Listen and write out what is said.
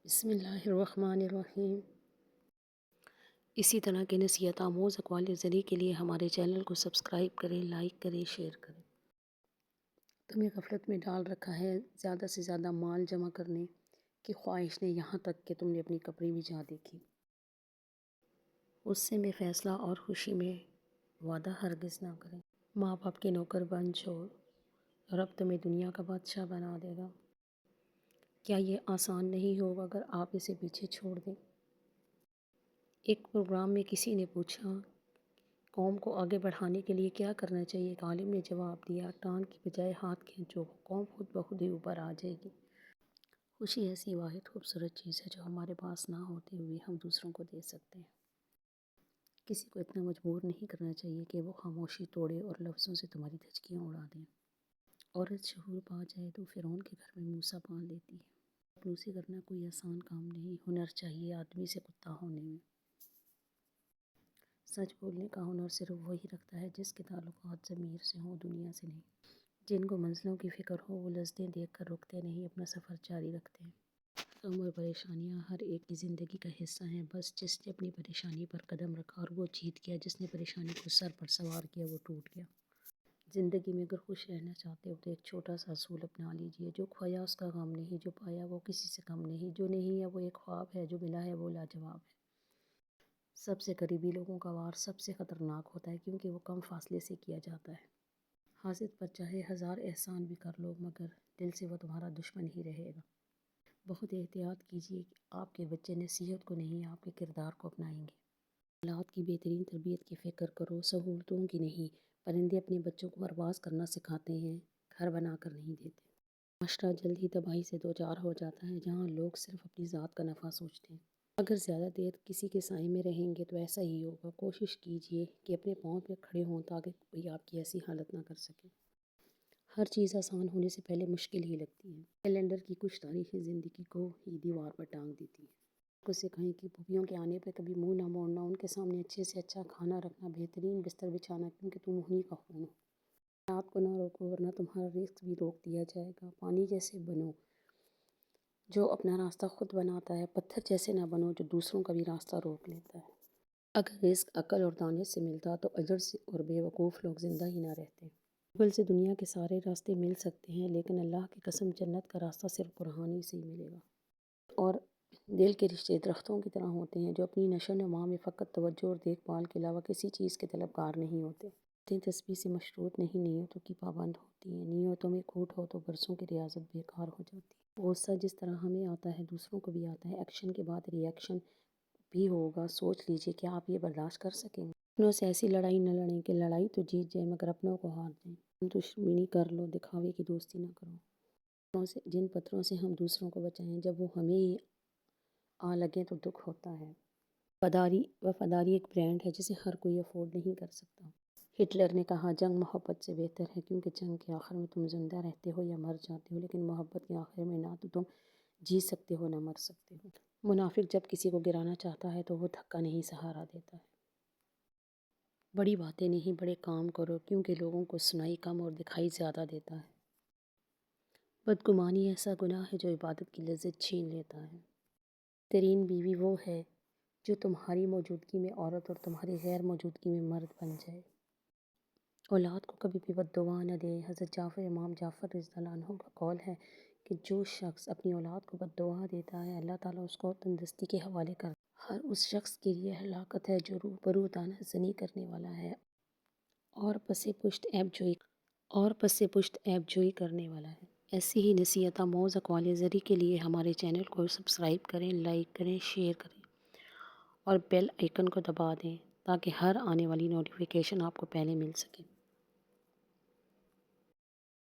بسم اللہ الرحمن الرحیم۔ اسی طرح کے نصیحت آموز اقوال ذریعے کے لیے ہمارے چینل کو سبسکرائب کریں، لائک کریں، شیئر کریں۔ تمہیں غفلت میں ڈال رکھا ہے زیادہ سے زیادہ مال جمع کرنے کی خواہش نے، یہاں تک کہ تم نے اپنی قبریں بھی جا دیکھی۔ غصے میں فیصلہ اور خوشی میں وعدہ ہرگز نہ کریں۔ ماں باپ کے نوکر بن چھوڑ، رب تمہیں دنیا کا بادشاہ بنا دے گا۔ کیا یہ آسان نہیں ہوگا اگر آپ اسے پیچھے چھوڑ دیں؟ ایک پروگرام میں کسی نے پوچھا قوم کو آگے بڑھانے کے لیے کیا کرنا چاہیے؟ ایک عالم نے جواب دیا، ٹانگ کی بجائے ہاتھ کھینچو، قوم خود بخود ہی اوپر آ جائے گی۔ خوشی ایسی واحد خوبصورت چیز ہے جو ہمارے پاس نہ ہوتے ہوئے ہم دوسروں کو دے سکتے ہیں۔ کسی کو اتنا مجبور نہیں کرنا چاہیے کہ وہ خاموشی توڑے اور لفظوں سے تمہاری دھچکیاں اڑا دیں۔ عورت شعور پا جائے تو فرعون کے گھر میں موسیٰ پال لیتی ہے۔ چاپلوسی کرنا کوئی آسان کام نہیں، ہنر چاہیے آدمی سے کتا ہونے میں۔ سچ بولنے کا ہنر صرف وہی رکھتا ہے جس کے تعلقات ضمیر سے ہوں، دنیا سے نہیں۔ جن کو منزلوں کی فکر ہو وہ لذتیں دیکھ کر رکتے نہیں، اپنا سفر جاری رکھتے ہیں۔ غم اور پریشانیاں ہر ایک کی زندگی کا حصہ ہیں، بس جس نے اپنی پریشانی پر قدم رکھا اور وہ جیت گیا، جس نے پریشانی کو سر پر سوار کیا وہ ٹوٹ گیا۔ زندگی میں اگر خوش رہنا چاہتے ہو تو ایک چھوٹا سا اصول اپنا لیجئے، جو کھویا اس کا غم نہیں، جو پایا وہ کسی سے کم نہیں، جو نہیں ہے وہ ایک خواب ہے، جو ملا ہے وہ لاجواب ہے۔ سب سے قریبی لوگوں کا وار سب سے خطرناک ہوتا ہے کیونکہ وہ کم فاصلے سے کیا جاتا ہے۔ حاسد پر چاہے ہزار احسان بھی کر لو مگر دل سے وہ تمہارا دشمن ہی رہے گا۔ بہت احتیاط کیجئے کہ آپ کے بچے نصیحت کو نہیں آپ کے کردار کو اپنائیں گے۔ اولاد کی بہترین تربیت کی فکر کرو، سہولتوں کی نہیں۔ پرندے اپنے بچوں کو پرواز کرنا سکھاتے ہیں، گھر بنا کر نہیں دیتے۔ معاشرہ جلد ہی تباہی سے دوچار ہو جاتا ہے جہاں لوگ صرف اپنی ذات کا نفع سوچتے ہیں۔ اگر زیادہ دیر کسی کے سائے میں رہیں گے تو ایسا ہی ہوگا۔ کوشش کیجئے کہ اپنے پاؤں پہ کھڑے ہوں تاکہ کوئی آپ کی ایسی حالت نہ کر سکے۔ ہر چیز آسان ہونے سے پہلے مشکل ہی لگتی ہے۔ کیلنڈر کی کچھ تاریخیں زندگی کو ہی دیوار پر ٹانگ دیتی ہیں۔ کو سکھائیں کہ پھوپھیوں کے آنے پہ کبھی منہ نہ موڑنا، ان کے سامنے اچھے سے اچھا کھانا رکھنا، بہترین بستر بچھانا کیونکہ تم انہی کا خون ہو۔ رات کو نہ روکو ورنہ تمہارا رزق بھی روک دیا جائے گا۔ پانی جیسے بنو جو اپنا راستہ خود بناتا ہے، پتھر جیسے نہ بنو جو دوسروں کا بھی راستہ روک لیتا ہے۔ اگر رزق عقل اور دانش سے ملتا تو اجڑ اور بے وقوف لوگ زندہ ہی نہ رہتے۔ گوگل سے دنیا کے سارے راستے مل سکتے ہیں لیکن اللہ کی قسم جنت کا راستہ صرف قرآن ہی سے ہی ملے گا۔ اور دل کے رشتے درختوں کی طرح ہوتے ہیں جو اپنی نشو و نما میں فقط توجہ اور دیکھ بھال کے علاوہ کسی چیز کے طلبگار نہیں ہوتے۔ تسبیح سے مشروط نہیں، نیتوں کی پابند ہوتی ہیں۔ نیتوں میں کھوٹ ہو تو برسوں کی ریاضت بیکار ہو جاتی ہے۔ غصہ جس طرح ہمیں آتا ہے دوسروں کو بھی آتا ہے۔ ایکشن کے بعد ری ایکشن بھی ہوگا، سوچ لیجئے کیا آپ یہ برداشت کر سکیں گے؟ اپنوں سے ایسی لڑائی نہ لڑیں کہ لڑائی تو جیت جائے مگر اپنوں کو ہار دیں۔ ہم دشمنی کر لو، دکھاوے کی دوستی نہ کرو۔ جن پتھروں سے ہم دوسروں کو بچائیں جب وہ ہمیں ہی آ لگیں تو دکھ ہوتا ہے۔ وفاداری ایک برانڈ ہے جسے ہر کوئی افورڈ نہیں کر سکتا۔ ہٹلر نے کہا جنگ محبت سے بہتر ہے کیونکہ جنگ کے آخر میں تم زندہ رہتے ہو یا مر جاتے ہو، لیکن محبت کے آخر میں نہ تو تم جی سکتے ہو نہ مر سکتے ہو۔ منافق جب کسی کو گرانا چاہتا ہے تو وہ دھکا نہیں سہارا دیتا ہے۔ بڑی باتیں نہیں بڑے کام کرو کیونکہ لوگوں کو سنائی کم اور دکھائی زیادہ دیتا ہے۔ بدگمانی ایسا گناہ ہے جو عبادت کی لذت چھین لیتا ہے۔ بہترین بیوی وہ ہے جو تمہاری موجودگی میں عورت اور تمہاری غیر موجودگی میں مرد بن جائے۔ اولاد کو کبھی بھی بد دعا نہ دے۔ حضرت امام جعفر رضی اللہ عنہ کا قول ہے کہ جو شخص اپنی اولاد کو بد دعا دیتا ہے اللہ تعالیٰ اس کو تندرستی کے حوالے کرتا ہے۔ ہر اس شخص کے لیے ہلاکت ہے جو روبرو طعنہ زنی کرنے والا ہے اور پس پشت عیب جوئی کرنے والا ہے۔ ایسی ہی نصیحت آموز اقوال ذریعے کے لیے ہمارے چینل کو سبسکرائب کریں، لائک کریں، شیئر کریں اور بیل آئیکن کو دبا دیں تاکہ ہر آنے والی نوٹیفیکیشن آپ کو پہلے مل سکے۔